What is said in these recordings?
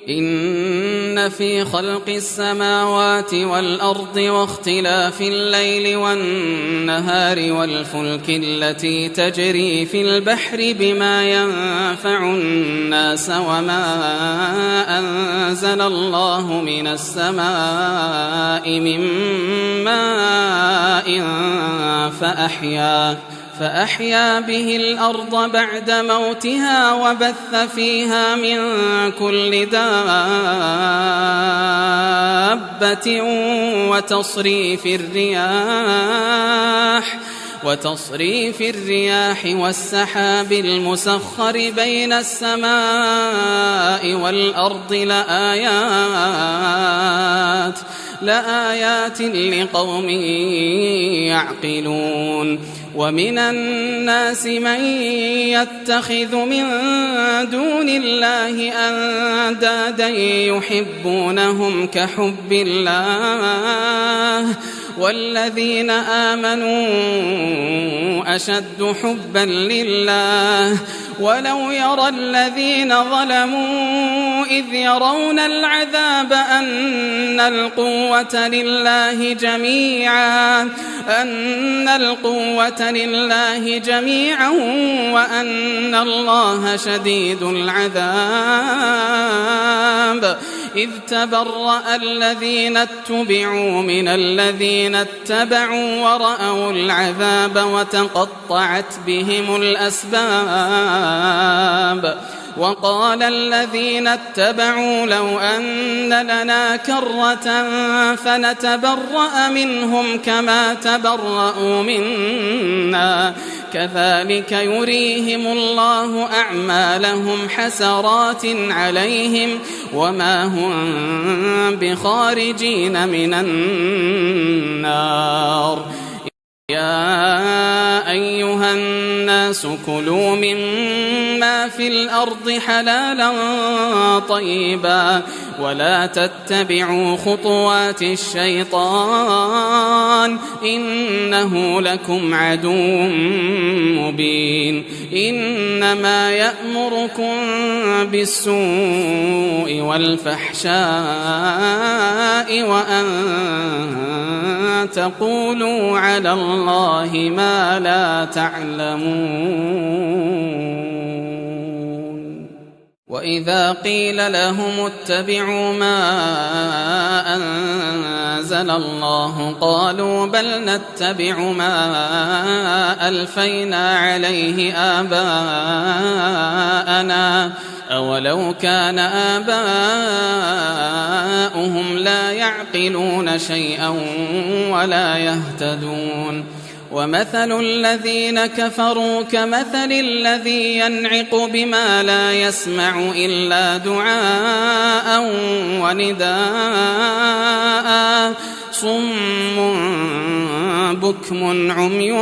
إن في خلق السماوات والأرض واختلاف الليل والنهار والفلك التي تجري في البحر بما ينفع الناس وما أنزل الله من السماء من ماء فأحيا به الأرض بعد موتها وبث فيها من كل دابة وتصريف الرياح والسحاب المسخر بين السماء والأرض لآيات لقوم يعقلون ومن الناس من يتخذ من دون الله أندادا يحبونهم كحب الله والذين آمنوا أشد حبا لله ولو يرى الذين ظلموا إذ يرون العذاب أن القوة لله جميعا وأن الله شديد العذاب إذ تبرأ الذين اتبعوا من الذين اتبعوا ورأوا العذاب وتقطعت بهم الأسباب وقال الذين اتبعوا لو أن لنا كرة فنتبرأ منهم كما تبرأوا منا كذلك يريهم الله أعمالهم حسرات عليهم وما هم بخارجين من النار يا أيها الناس كلوا مما في الأرض حلالا طيبا ولا تتبعوا خطوات الشيطان إنه لكم عدو مبين إنما يأمركم بالسوء والفحشاء وأن تقولوا على الله ما لا تعلمون وإذا قيل لهم اتبعوا ما أنزل الله قالوا بل نتبع ما ألفينا عليه آباءنا أولو كان آباؤهم لا يعقلون شيئا ولا يهتدون ومثل الذين كفروا كمثل الذي ينعق بما لا يسمع إلا دعاء ونداء صم بكم عمي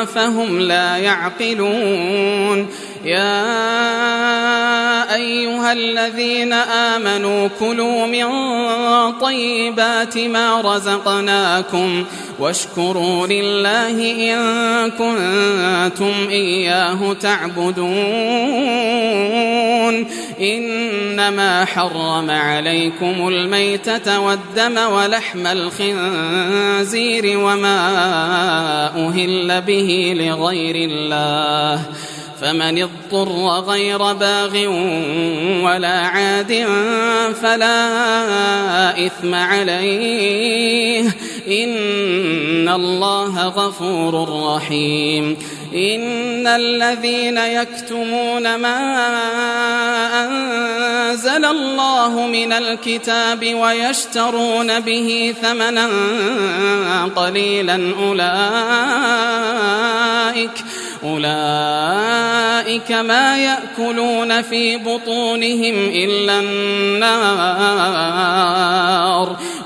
فهم لا يعقلون يا أيها الذين آمنوا كلوا من طيبات ما رزقناكم واشكروا لله إن كنتم إياه تعبدون إنما حرم عليكم الميتة والدم ولحم الخنزير وما أهل به لغير الله فمن اضطر غير باغ ولا عاد فلا إثم عليه إن الله غفور رحيم إن الذين يكتمون ما أنزل الله من الكتاب ويشترون به ثمنا قليلا أولئك ما يأكلون في بطونهم إلا النار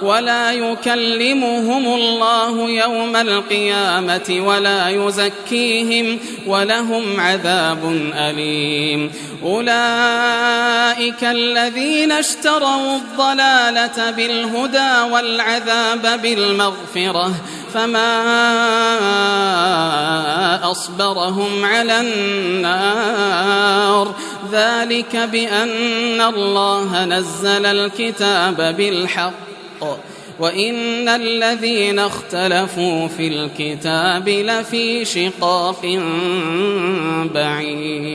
ولا يكلمهم الله يوم القيامة ولا يزكيهم ولهم عذاب أليم أولئك الذين اشتروا الضلالة بالهدى والعذاب بالمغفرة فما أصبرهم على النار ذلك بأن الله نزل الكتاب بالحق وإن الذين اختلفوا في الكتاب لفي شقاق بعيد.